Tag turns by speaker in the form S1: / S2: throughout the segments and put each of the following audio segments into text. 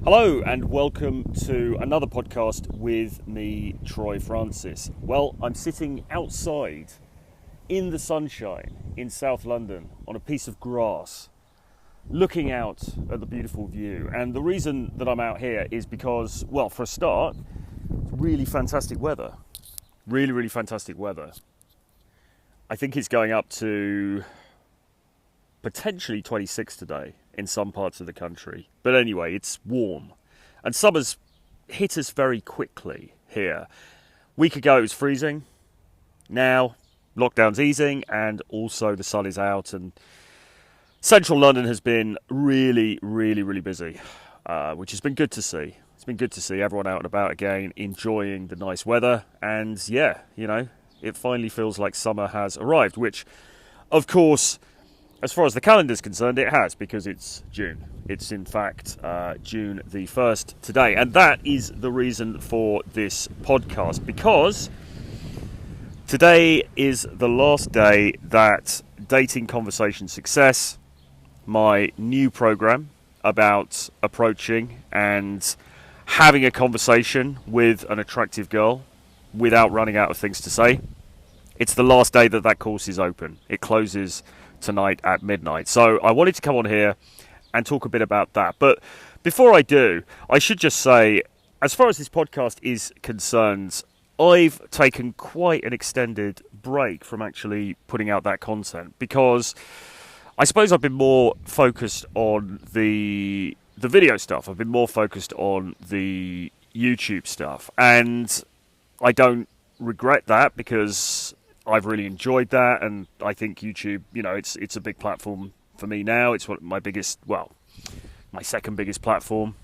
S1: Hello and welcome to another podcast with me, Troy Francis. Well, I'm sitting outside in the sunshine in South London on a piece of grass, looking out at the beautiful view. And the reason that I'm out here is because, well, for a start, really fantastic weather. Really fantastic weather. I think it's going up to potentially 26 today in some parts of the country. But anyway, it's warm. And summer's hit us very quickly here. A week ago it was freezing. Now lockdown's easing and also the sun is out. And central London has been really busy, which has been good to see. It's been good to see everyone out and about again, enjoying the nice weather. And yeah, you know, it finally feels like summer has arrived, which, of course, as far as the calendar is concerned, it has, because it's June. It's in fact June the 1st today. And that is the reason for this podcast, because today is the last day that Dating Conversation Success, my new program about approaching and having a conversation with an attractive girl without running out of things to say. It's the last day that course is open. It closes tonight at midnight. So I wanted to come on here and talk a bit about that. But before I do, I should just say, as far as this podcast is concerned, I've taken quite an extended break from actually putting out that content, because I suppose I've been more focused on the video stuff. I've been more focused on the YouTube stuff, and I don't regret that, because I've really enjoyed that, and I think YouTube, you know, it's a big platform for me now. It's my second biggest platform,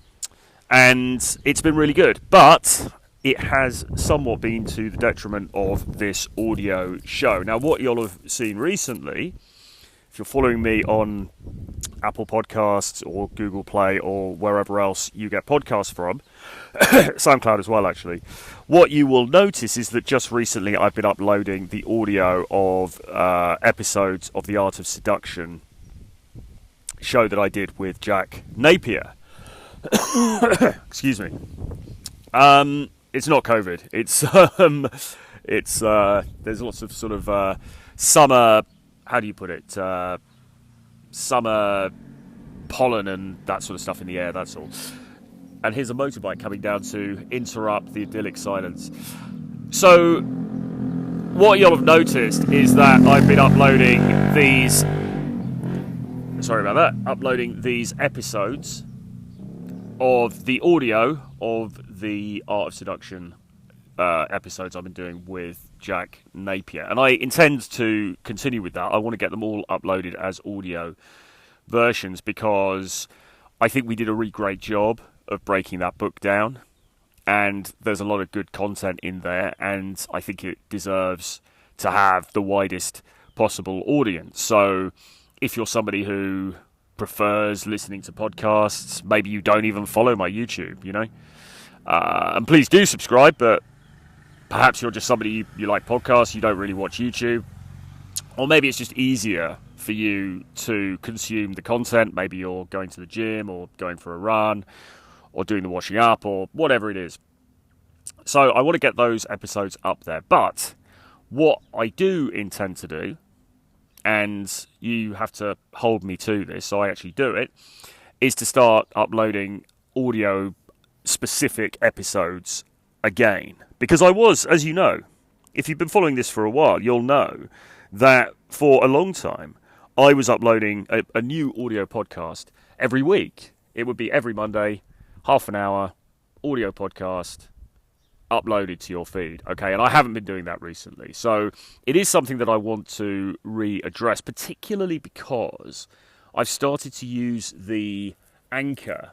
S1: and it's been really good. But it has somewhat been to the detriment of this audio show. Now, what you'll have seen recently, if you're following me on Apple Podcasts or Google Play or wherever else you get podcasts from, SoundCloud as well, actually, what you will notice is that just recently I've been uploading the audio of episodes of the Art of Seduction show that I did with Jack Napier. Excuse me. It's not COVID. It's there's lots of sort of summer. How do you put it? Summer pollen and that sort of stuff in the air, that's all. And here's a motorbike coming down to interrupt the idyllic silence. So, what you'll have noticed is that I've been uploading these episodes of the audio of the Art of Seduction episodes I've been doing with Jack Napier, and I intend to continue with that. I want to get them all uploaded as audio versions, because I think we did a really great job of breaking that book down, and there's a lot of good content in there, and I think it deserves to have the widest possible audience. So if you're somebody who prefers listening to podcasts, maybe you don't even follow my YouTube, you know, and please do subscribe, but perhaps you're just somebody, you like podcasts, you don't really watch YouTube. Or maybe it's just easier for you to consume the content. Maybe you're going to the gym or going for a run or doing the washing up or whatever it is. So I want to get those episodes up there. But what I do intend to do, and you have to hold me to this, so I actually do it, is to start uploading audio-specific episodes again. Because I was, as you know, if you've been following this for a while, you'll know that for a long time I was uploading a new audio podcast every week. It would be every Monday, half an hour, audio podcast uploaded to your feed. Okay, and I haven't been doing that recently. So it is something that I want to readdress, particularly because I've started to use the Anchor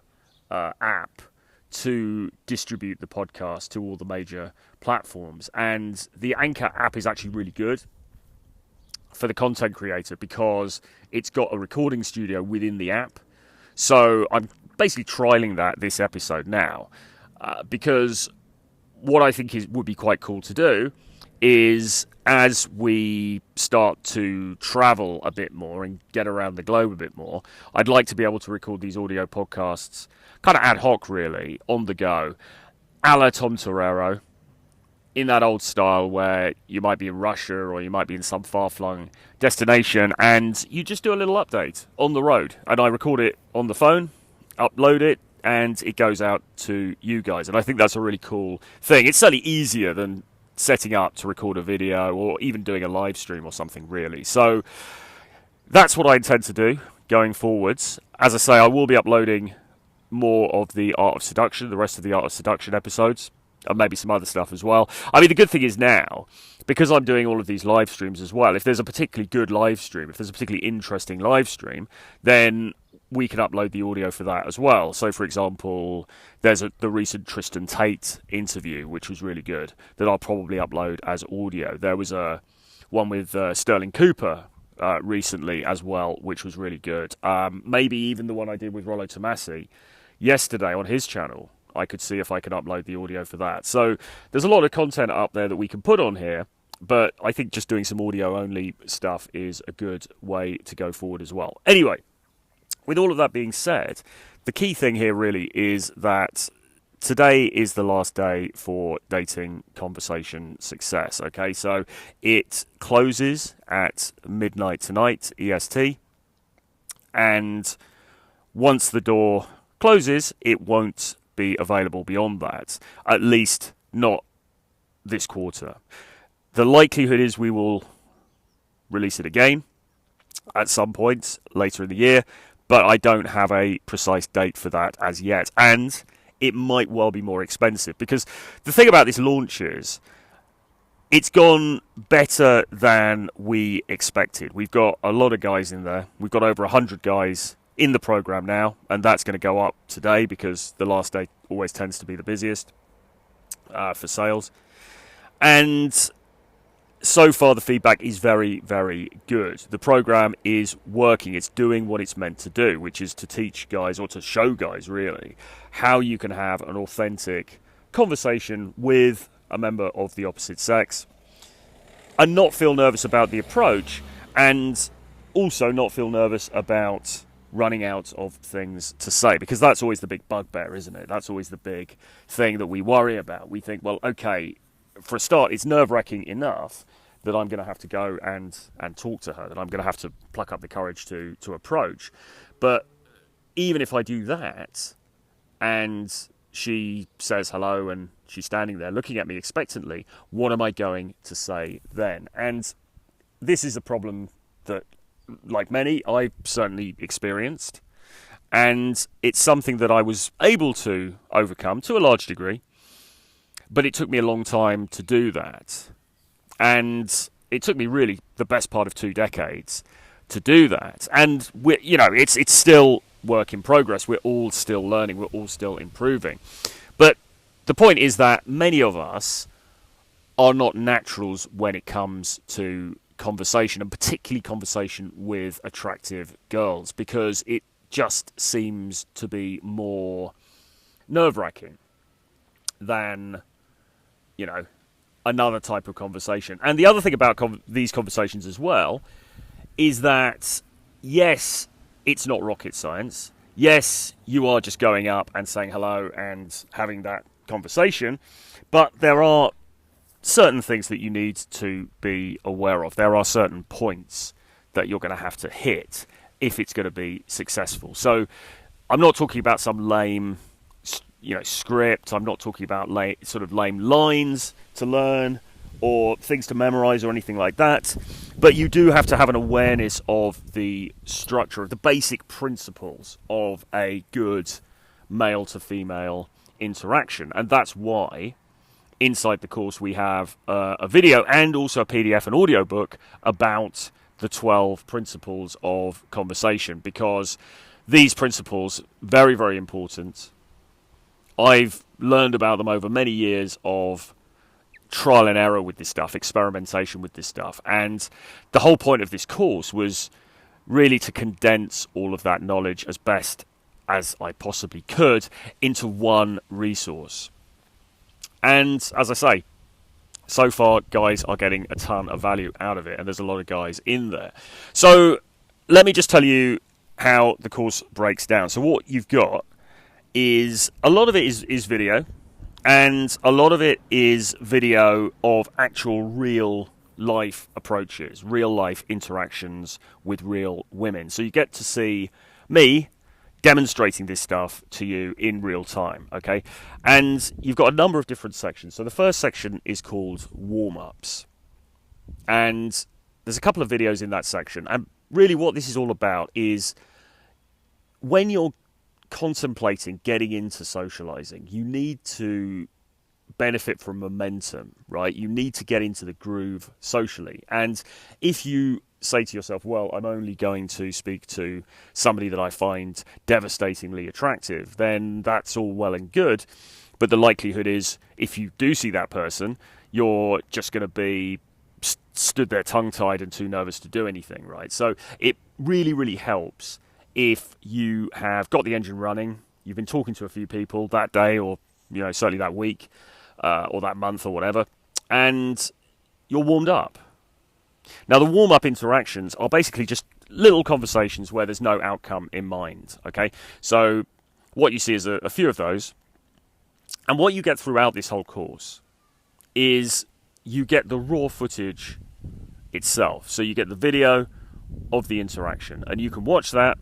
S1: app to distribute the podcast to all the major platforms. And the Anchor app is actually really good for the content creator, because it's got a recording studio within the app. So I'm basically trialing that this episode now, because what I think would be quite cool to do is as we start to travel a bit more and get around the globe a bit more, I'd like to be able to record these audio podcasts kind of ad hoc, really, on the go, a la Tom Torero, in that old style where you might be in Russia or you might be in some far-flung destination and you just do a little update on the road. And I record it on the phone, upload it, and it goes out to you guys. And I think that's a really cool thing. It's certainly easier than setting up to record a video or even doing a live stream or something, really. So that's what I intend to do going forwards. As I say, I will be uploading more of the Art of Seduction, the rest of the Art of Seduction episodes, and maybe some other stuff as well. I mean, the good thing is now, because I'm doing all of these live streams as well, if there's a particularly good live stream, if there's a particularly interesting live stream, then we can upload the audio for that as well. So, for example, there's the recent Tristan Tate interview, which was really good, that I'll probably upload as audio. There was one with Sterling Cooper recently as well, which was really good. Maybe even the one I did with Rollo Tomasi yesterday on his channel. I could see if I can upload the audio for that. So there's a lot of content up there that we can put on here, but I think just doing some audio-only stuff is a good way to go forward as well. Anyway, with all of that being said, the key thing here really is that today is the last day for Dating Conversation Success, okay? So it closes at midnight tonight, EST, and once the door closes, it won't be available beyond that, at least not this quarter. The likelihood is we will release it again at some point later in the year, but I don't have a precise date for that as yet, and it might well be more expensive, because the thing about this launch is it's gone better than we expected. We've got a lot of guys in there. We've got over 100 guys in the program now, and that's going to go up today because the last day always tends to be the busiest for sales. And so far the feedback is very, very good. The program is working. It's doing what it's meant to do, which is to teach guys, or to show guys really, how you can have an authentic conversation with a member of the opposite sex and not feel nervous about the approach, and also not feel nervous about running out of things to say, because that's always the big bugbear, isn't it? That's always the big thing that we worry about. We think, well, okay, for a start, it's nerve-wracking enough that I'm going to have to go and talk to her, that I'm going to have to pluck up the courage to approach. But even if I do that, and she says hello, and she's standing there looking at me expectantly, what am I going to say then? And this is a problem that, like many, I've certainly experienced, and it's something that I was able to overcome to a large degree, but it took me a long time to do that, and it took me really the best part of 2 decades to do that. And it's still work in progress. We're all still learning. We're all still improving. But the point is that many of us are not naturals when it comes to conversation, and particularly conversation with attractive girls, because it just seems to be more nerve-wracking than, another type of conversation. And the other thing about these conversations as well is that, yes, it's not rocket science. Yes, you are just going up and saying hello and having that conversation, but there are certain things that you need to be aware of. There are certain points that you're going to have to hit if it's going to be successful. So I'm not talking about some lame, script. I'm not talking about lame lines to learn or things to memorize or anything like that. But you do have to have an awareness of the structure, of the basic principles of a good male to female interaction. And that's why inside the course we have a video and also a PDF and audiobook about the 12 principles of conversation, because these principles, very, very important. I've learned about them over many years of trial and error with this stuff, experimentation with this stuff. And the whole point of this course was really to condense all of that knowledge as best as I possibly could into one resource. And as I say, so far, guys are getting a ton of value out of it, and there's a lot of guys in there. So let me just tell you how the course breaks down. So what you've got is a lot of it is video, and a lot of it is video of actual real life approaches, real life interactions with real women. So you get to see me demonstrating this stuff to you in real time, okay? And you've got a number of different sections. So the first section is called warm-ups. And there's a couple of videos in that section. And really what this is all about is when you're contemplating getting into socializing, you need to benefit from momentum, right? You need to get into the groove socially. And if you say to yourself, well, I'm only going to speak to somebody that I find devastatingly attractive, then that's all well and good. But the likelihood is, if you do see that person, you're just going to be stood there tongue-tied and too nervous to do anything, right? So it really, really helps if you have got the engine running, you've been talking to a few people that day, or certainly that week, or that month, or whatever, and you're warmed up. Now, the warm-up interactions are basically just little conversations where there's no outcome in mind, okay? So what you see is a few of those, and what you get throughout this whole course is you get the raw footage itself. So you get the video of the interaction, and you can watch that,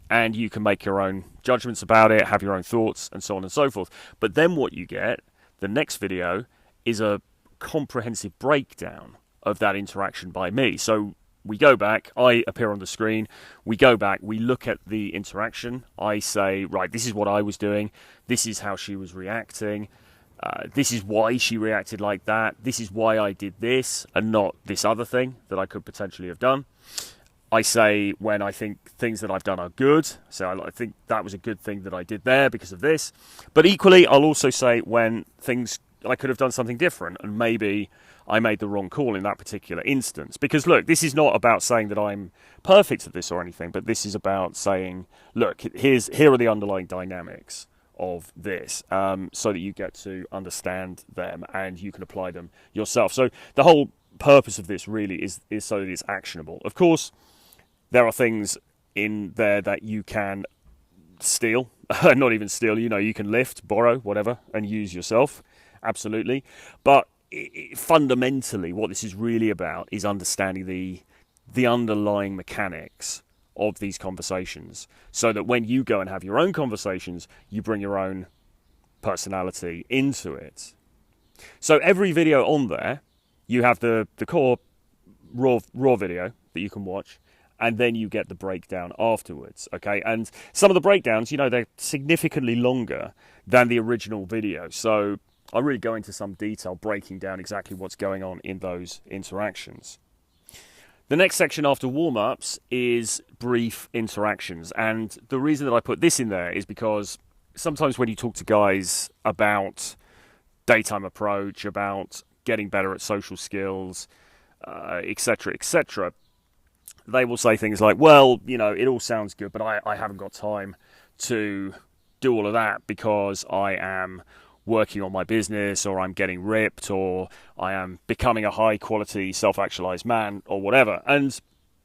S1: and you can make your own judgments about it, have your own thoughts, and so on and so forth. But then what you get, the next video, is a comprehensive breakdown of that interaction by me. So we go back, I appear on the screen, we go back, we look at the interaction, I say, right, this is what I was doing, this is how she was reacting, this is why she reacted like that, this is why I did this and not this other thing that I could potentially have done. I say when I think things that I've done are good, so I think that was a good thing that I did there because of this. But equally, I'll also say when things I could have done something different, and maybe I made the wrong call in that particular instance. Because look, this is not about saying that I'm perfect at this or anything, but this is about saying, look, here are the underlying dynamics of this, so that you get to understand them and you can apply them yourself. So the whole purpose of this really is so that it's actionable. Of course, there are things in there that you can steal, not even steal, you can lift, borrow, whatever, and use yourself. Absolutely. But fundamentally, what this is really about is understanding the underlying mechanics of these conversations, so that when you go and have your own conversations, you bring your own personality into it. So every video on there, you have the core raw video that you can watch, and then you get the breakdown afterwards, okay? And some of the breakdowns, they're significantly longer than the original video. So I really go into some detail breaking down exactly what's going on in those interactions. The next section after warm-ups is brief interactions. And the reason that I put this in there is because sometimes when you talk to guys about daytime approach, about getting better at social skills, etc., etc., they will say things like, well, it all sounds good, but I haven't got time to do all of that because I am working on my business, or I'm getting ripped, or I am becoming a high-quality, self-actualized man, or whatever. And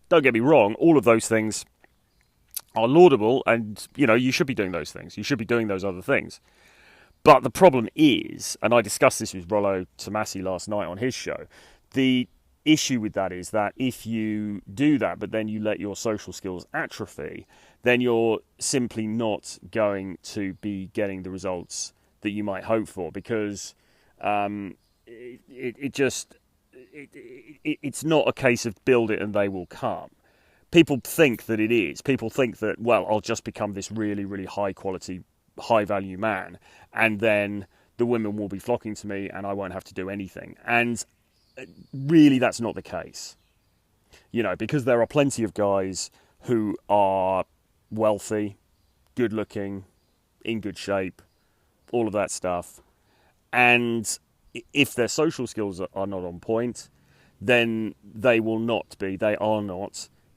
S1: don't get me wrong, all of those things are laudable, and, you should be doing those things. You should be doing those other things. But the problem is, and I discussed this with Rollo Tomasi last night on his show, the issue with that is that if you do that, but then you let your social skills atrophy, then you're simply not going to be getting the results that you might hope for, because it's not a case of build it and they will come. People think that it is. People think that, well, I'll just become this really, really high quality, high value man, and then the women will be flocking to me and I won't have to do anything. And really, that's not the case. Because there are plenty of guys who are wealthy, good looking, in good shape, all of that stuff. And if their social skills are not on point, then they are not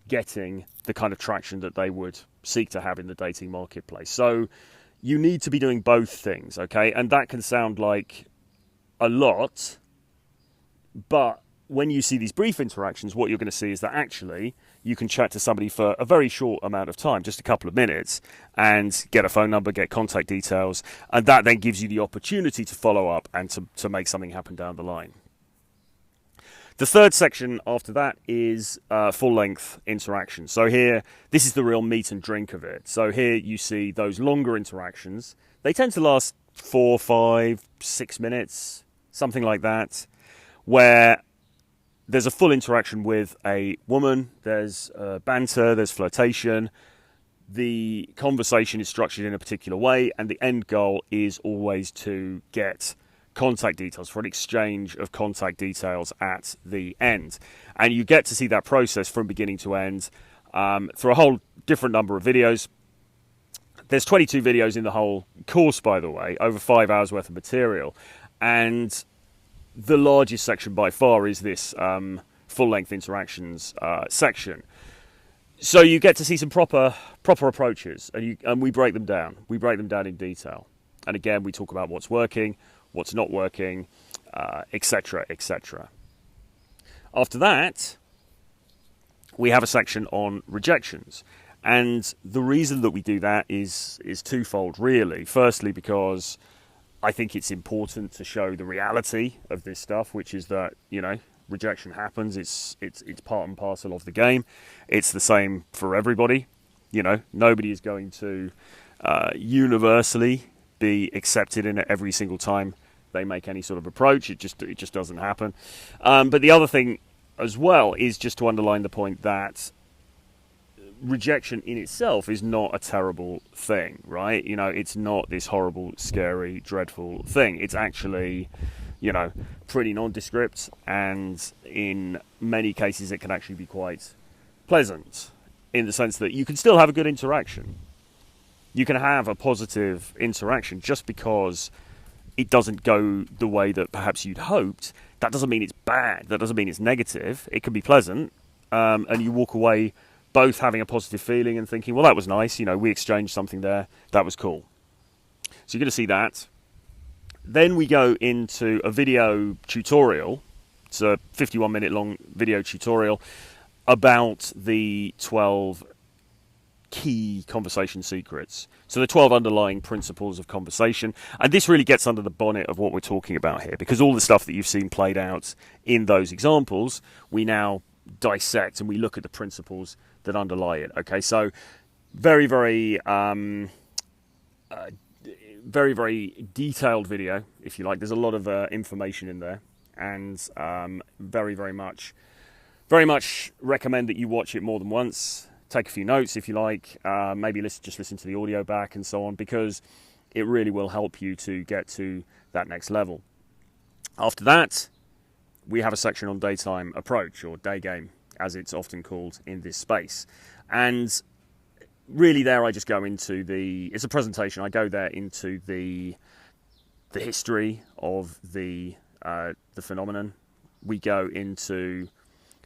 S1: getting the kind of traction that they would seek to have in the dating marketplace. So you need to be doing both things, okay? And that can sound like a lot, But when you see these brief interactions, what you're going to see is that actually you can chat to somebody for a very short amount of time, just a couple of minutes, and get a phone number, get contact details, and that then gives you the opportunity to follow up and to make something happen down the line. The third section after that is full-length interactions. So here, this is the real meat and drink of it. So here you see those longer interactions. They tend to last 4, 5, 6 minutes, something like that, where there's a full interaction with a woman, there's banter, there's flirtation, the conversation is structured in a particular way, and the end goal is always to get contact details, for an exchange of contact details at the end. And you get to see that process from beginning to end through a whole different number of videos. There's 22 videos in the whole course, by the way, over 5 hours worth of material. And the largest section by far is this full-length interactions section. So you get to see some proper approaches, and we break them down. We break them down in detail. And again, we talk about what's working, what's not working, etc., etc. After that, we have a section on rejections. And the reason that we do that is twofold, really. Firstly, because I think it's important to show the reality of this stuff, which is that, rejection happens. It's part and parcel of the game. It's the same for everybody. Nobody is going to universally be accepted in it every single time they make any sort of approach. It just doesn't happen. But the other thing as well is just to underline the point that rejection in itself is not a terrible thing, right? It's not this horrible, scary, dreadful thing. It's actually, pretty nondescript, and in many cases it can actually be quite pleasant, in the sense that you can still have a good interaction. You can have a positive interaction just because it doesn't go the way that perhaps you'd hoped. That doesn't mean it's bad. That doesn't mean it's negative. It can be pleasant, and you walk away both having a positive feeling and thinking, well, that was nice. We exchanged something there. That was cool. So you're going to see that. Then we go into a video tutorial. It's a 51-minute long video tutorial about the 12 key conversation secrets. So the 12 underlying principles of conversation. And this really gets under the bonnet of what we're talking about here, because all the stuff that you've seen played out in those examples, we now dissect and we look at the principles that underlie it. Okay, so very, very detailed video, if you like. There's a lot of information in there, and very much recommend that you watch it more than once. Take a few notes if you like. Maybe just listen to the audio back and so on, because it really will help you to get to that next level. After that, we have a section on daytime approach, or day game, as it's often called in this space. And really there I just go into it's a presentation. I go there into the history of the phenomenon. We go into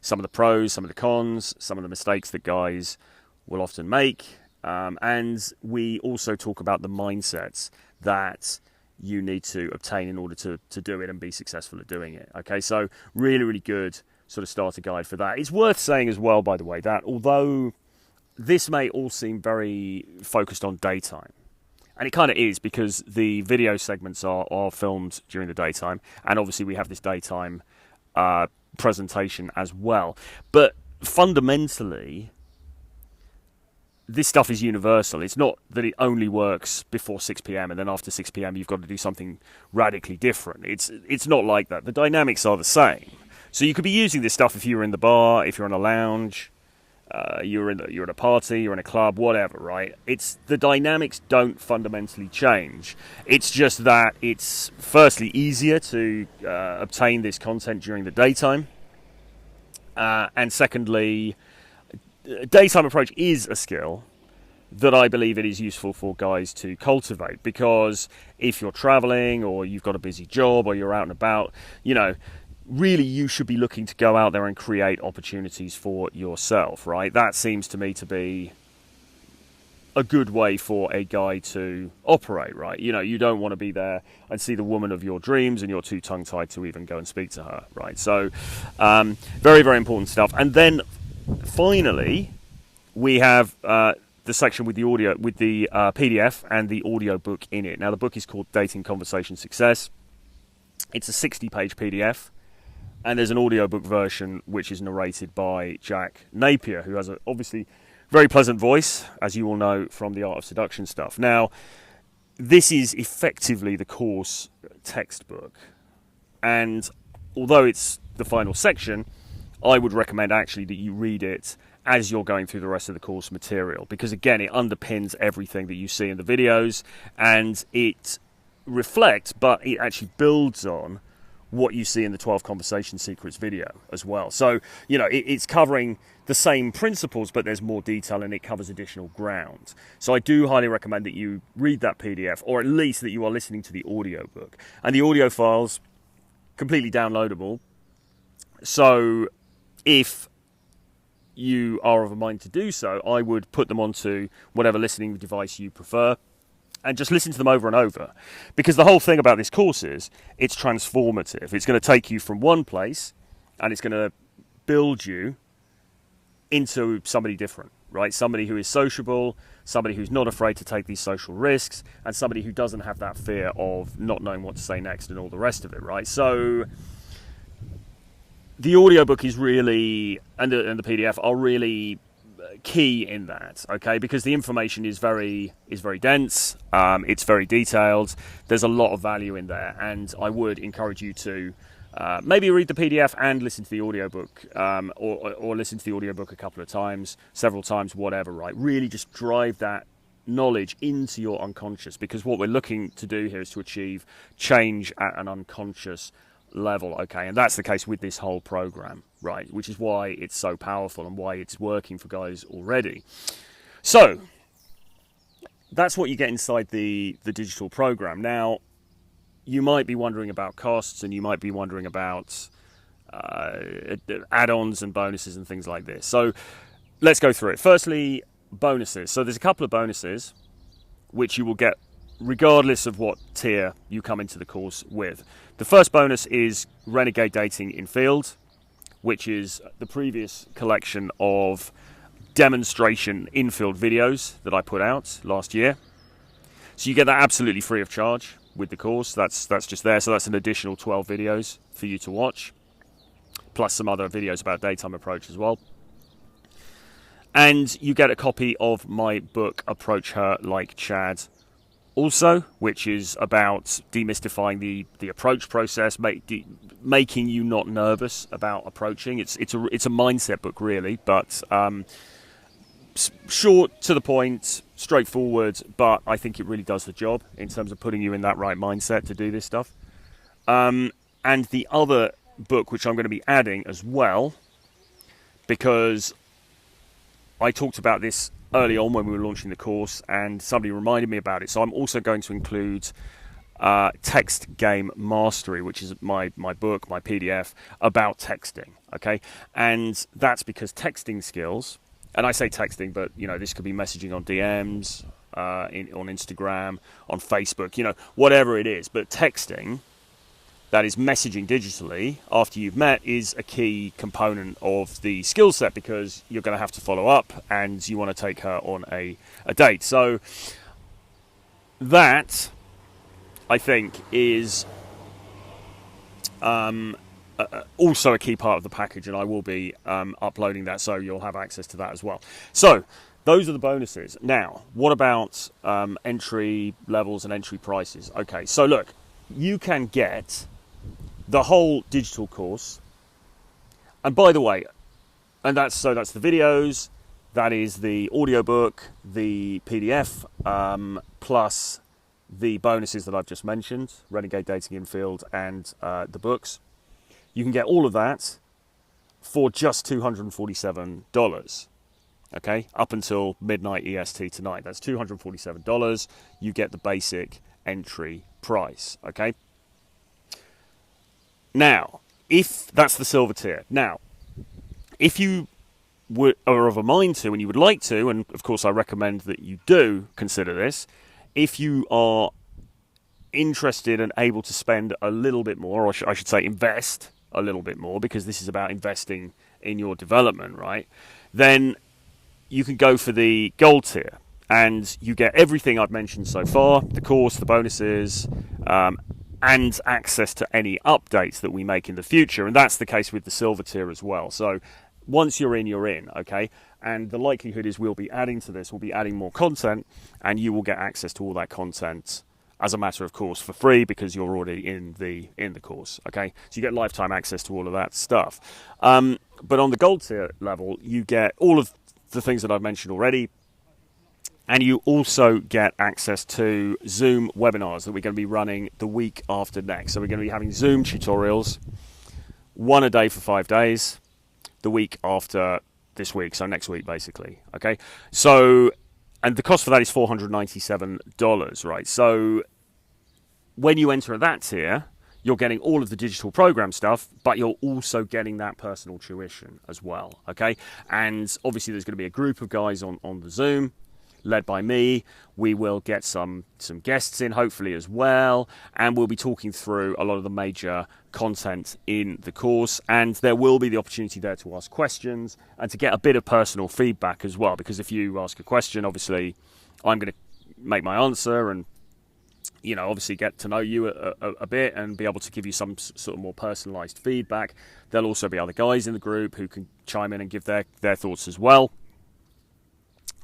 S1: some of the pros, some of the cons, some of the mistakes that guys will often make. And we also talk about the mindsets that you need to obtain in order to do it and be successful at doing it. Okay, so really good sort of starter guide for that. It's worth saying as well, by the way, that although this may all seem very focused on daytime, and it kind of is, because the video segments are filmed during the daytime, and obviously we have this daytime presentation as well. But fundamentally, this stuff is universal. It's not that it only works before 6 p.m. and then after 6 p.m. you've got to do something radically different. It's not like that. The dynamics are the same. So you could be using this stuff if you're in the bar, if you're in a lounge, you're at a party, you're in a club, whatever, right? The dynamics don't fundamentally change. It's just that it's firstly easier to obtain this content during the daytime, and secondly, daytime approach is a skill that I believe it is useful for guys to cultivate, because if you're traveling or you've got a busy job or you're out and about, really you should be looking to go out there and create opportunities for yourself, right? That seems to me to be a good way for a guy to operate, right? You know, you don't want to be there and see the woman of your dreams and you're too tongue-tied to even go and speak to her, right? So very, very important stuff. And then finally, we have the section with the audio, with the PDF and the audio book in it. Now, the book is called Dating Conversation Success. It's a 60-page PDF. And there's an audiobook version which is narrated by Jack Napier, who has a obviously very pleasant voice, as you all know from the Art of Seduction stuff. Now, this is effectively the course textbook. And although it's the final section, I would recommend actually that you read it as you're going through the rest of the course material. Because again, it underpins everything that you see in the videos, and it reflects, but it actually builds on what you see in the 12 Conversation Secrets video as well. So, you know, it's covering the same principles, but there's more detail and it covers additional ground. So I do highly recommend that you read that PDF, or at least that you are listening to the audiobook. And the audio files, completely downloadable. So if you are of a mind to do so, I would put them onto whatever listening device you prefer, and just listen to them over and over. Because the whole thing about this course is, it's transformative. It's going to take you from one place, and it's going to build you into somebody different, right? Somebody who is sociable, somebody who's not afraid to take these social risks, and somebody who doesn't have that fear of not knowing what to say next and all the rest of it, right? So the audiobook is really, and the PDF are really key in that, okay, because the information is very dense, it's very detailed, there's a lot of value in there, and I would encourage you to maybe read the PDF and listen to the audiobook, or listen to the audiobook a couple of times, several times, whatever, right? Really just drive that knowledge into your unconscious, because what we're looking to do here is to achieve change at an unconscious level, okay, and that's the case with this whole program, right, which is why it's so powerful and why it's working for guys already. So that's what you get inside the digital program. Now, you might be wondering about costs, and you might be wondering about add-ons and bonuses and things like this. So let's go through it. Firstly, bonuses. So there's a couple of bonuses which you will get regardless of what tier you come into the course with. The first bonus is Renegade Dating in Field, which is the previous collection of demonstration in-field videos that I put out last year. So you get that absolutely free of charge with the course. That's just there. So that's an additional 12 videos for you to watch, plus some other videos about daytime approach as well. And you get a copy of my book, Approach Her Like Chad, also, which is about demystifying the approach process, making you not nervous about approaching. It's a mindset book, really, but short, to the point, straightforward, but I think it really does the job in terms of putting you in that right mindset to do this stuff. And the other book, which I'm going to be adding as well, because I talked about this early on when we were launching the course, and somebody reminded me about it. So I'm also going to include Text Game Mastery, which is my book, my PDF about texting. Okay, and that's because texting skills, and I say texting, but you know, this could be messaging on DMs, on Instagram, on Facebook, you know, whatever it is. But texting, that is messaging digitally after you've met, is a key component of the skill set, because you're going to have to follow up and you want to take her on a date. So that, I think, is also a key part of the package, and I will be uploading that, so you'll have access to that as well. So those are the bonuses. Now, what about entry levels and entry prices? Okay, so look, you can get the whole digital course, and by the way, and that's the videos, that is the audiobook, the PDF, plus the bonuses that I've just mentioned, Renegade Dating in Field and the books. You can get all of that for just $247. Okay, up until midnight EST tonight. That's $247. You get the basic entry price. Okay. Now, if that's the silver tier. Now, if you are of a mind to and you would like to, and of course I recommend that you do consider this, if you are interested and able to spend a little bit more, or I should say invest a little bit more, because this is about investing in your development, right? Then you can go for the gold tier, and you get everything I've mentioned so far: the course, the bonuses, and access to any updates that we make in the future. And that's the case with the silver tier as well. So once you're in, okay? And the likelihood is we'll be adding to this, we'll be adding more content, and you will get access to all that content as a matter of course for free, because you're already in the course, okay? So you get lifetime access to all of that stuff. But on the gold tier level, you get all of the things that I've mentioned already, and you also get access to Zoom webinars that we're going to be running the week after next. So we're going to be having Zoom tutorials, one a day for 5 days, the week after this week, so next week basically, okay? So, and the cost for that is $497, right? So when you enter that tier, you're getting all of the digital program stuff, but you're also getting that personal tuition as well, okay? And obviously there's going to be a group of guys on the Zoom, led by me. We will get some guests in, hopefully, as well, and we'll be talking through a lot of the major content in the course, and there will be the opportunity there to ask questions and to get a bit of personal feedback as well, because if you ask a question, obviously I'm going to make my answer and, you know, obviously get to know you a bit and be able to give you some sort of more personalized feedback. There'll also be other guys in the group who can chime in and give their thoughts as well.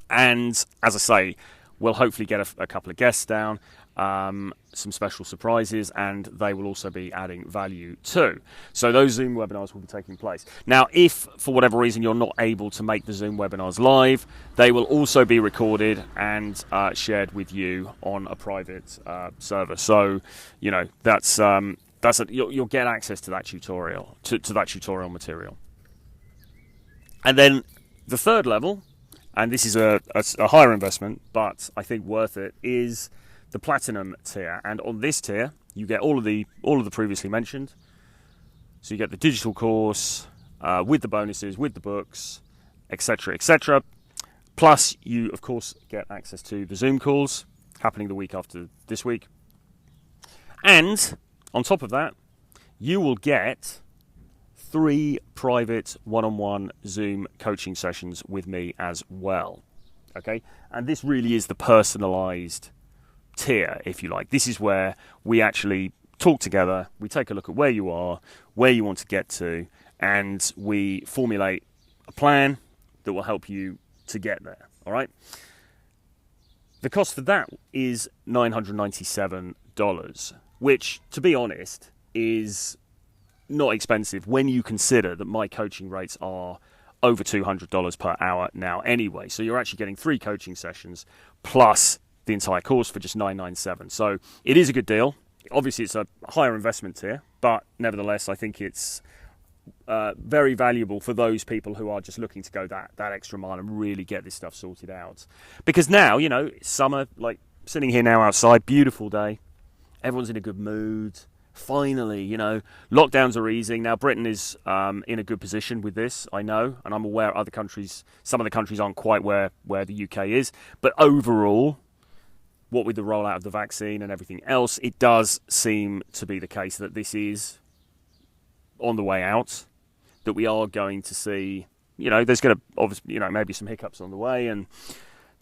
S1: And as I say, we'll hopefully get a couple of guests down, some special surprises, and they will also be adding value too. So those Zoom webinars will be taking place. Now, if for whatever reason you're not able to make the Zoom webinars live, they will also be recorded and shared with you on a private server. So, you know, you'll get access to that tutorial, to that tutorial material. And then the third level, and this is a higher investment, but I think worth it, is the platinum tier. And on this tier, you get all of the previously mentioned. So you get the digital course with the bonuses, with the books, etc., etc. Plus, you of course get access to the Zoom calls happening the week after this week. And on top of that, you will get 3 private one-on-one Zoom coaching sessions with me as well, okay? And this really is the personalized tier, if you like. This is where we actually talk together, we take a look at where you are, where you want to get to, and we formulate a plan that will help you to get there, all right? The cost for that is $997, which, to be honest, is not expensive when you consider that my coaching rates are over $200 per hour now anyway. So you're actually getting 3 coaching sessions plus the entire course for just $997. So it is a good deal. Obviously it's a higher investment here, but nevertheless I think it's very valuable for those people who are just looking to go that extra mile and really get this stuff sorted out. Because now, you know, it's summer, like sitting here now outside, beautiful day, everyone's in a good mood. Finally, you know, lockdowns are easing. Now, Britain is in a good position with this, I know, and I'm aware other countries, some of the countries aren't quite where the UK is. But overall, what with the rollout of the vaccine and everything else, it does seem to be the case that this is on the way out, that we are going to see, you know, there's going to obviously, you know, maybe some hiccups on the way, and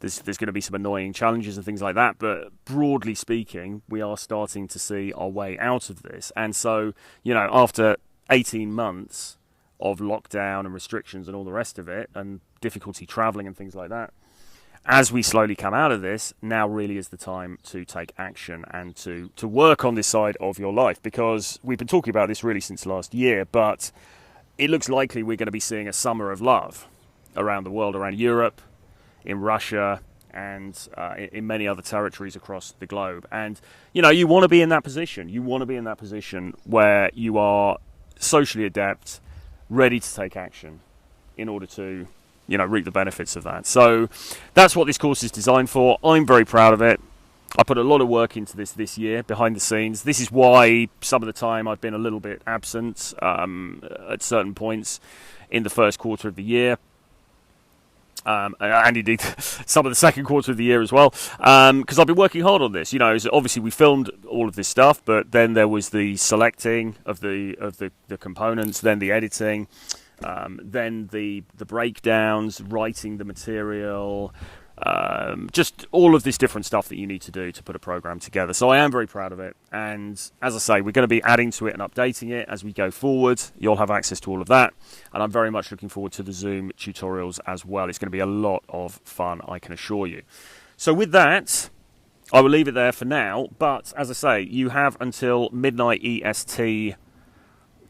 S1: there's going to be some annoying challenges and things like that, but broadly speaking, we are starting to see our way out of this. And so, you know, after 18 months of lockdown and restrictions and all the rest of it, and difficulty travelling and things like that, as we slowly come out of this, now really is the time to take action and to work on this side of your life, because we've been talking about this really since last year, but it looks likely we're going to be seeing a summer of love around the world, around Europe, in Russia, and in many other territories across the globe. And, you know, you want to be in that position. You want to be in that position where you are socially adept, ready to take action in order to, you know, reap the benefits of that. So that's what this course is designed for. I'm very proud of it. I put a lot of work into this year, behind the scenes. This is why some of the time I've been a little bit absent at certain points in the first quarter of the year. and indeed some of the second quarter of the year as well, because I've been working hard on this. So obviously we filmed all of this stuff, but then there was the selecting of the components, then the editing, then the breakdowns, writing the material, just all of this different stuff that you need to do to put a program together. So I am very proud of it, and as I say, we're going to be adding to it and updating it as we go forward. You'll have access to all of that, and I'm very much looking forward to the Zoom tutorials as well. It's going to be a lot of fun, I can assure you. So with that, I will leave it there for now, but as I say, you have until midnight EST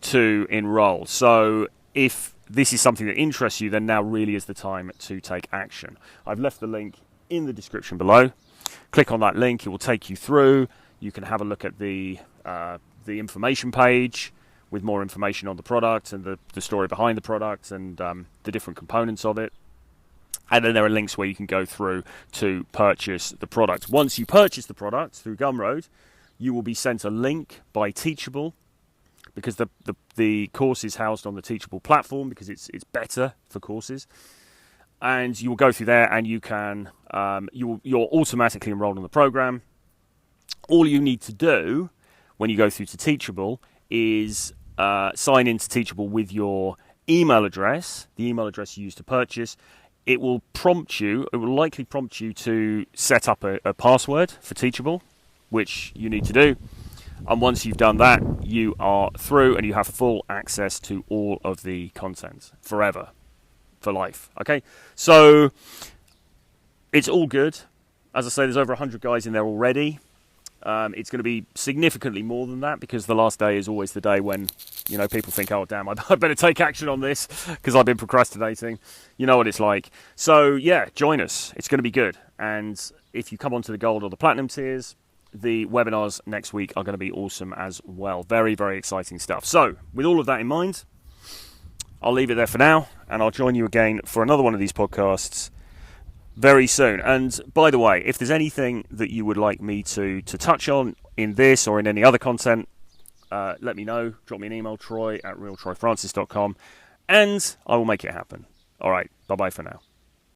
S1: to enroll. So if this is something that interests you, then now really is the time to take action. I've left the link in the description below. Click on that link, it will take you through. You can have a look at the information page with more information on the product and the story behind the product and the different components of it. And then there are links where you can go through to purchase the product. Once you purchase the product through Gumroad, you will be sent a link by Teachable, because the course is housed on the Teachable platform, because it's better for courses, and you will go through there and you can you're automatically enrolled in the program. All you need to do when you go through to Teachable is sign into Teachable with your email address, the email address you use to purchase. It will likely prompt you to set up a password for Teachable, which you need to do. And once you've done that, you are through and you have full access to all of the content forever, for life. Okay, so it's all good. As I say, there's over 100 guys in there already. It's going to be significantly more than that, because the last day is always the day when people think, oh damn, I better take action on this because I've been procrastinating. You know what it's like. So yeah, join us. It's going to be good. And if you come onto the gold or the platinum tiers, the webinars next week are going to be awesome as well. Very, very exciting stuff. So with all of that in mind, I'll leave it there for now, and I'll join you again for another one of these podcasts very soon. And by the way, if there's anything that you would like me to touch on in this or in any other content, let me know. Drop me an email, troy@realtroyfrancis.com, and I will make it happen. All right, bye-bye for now.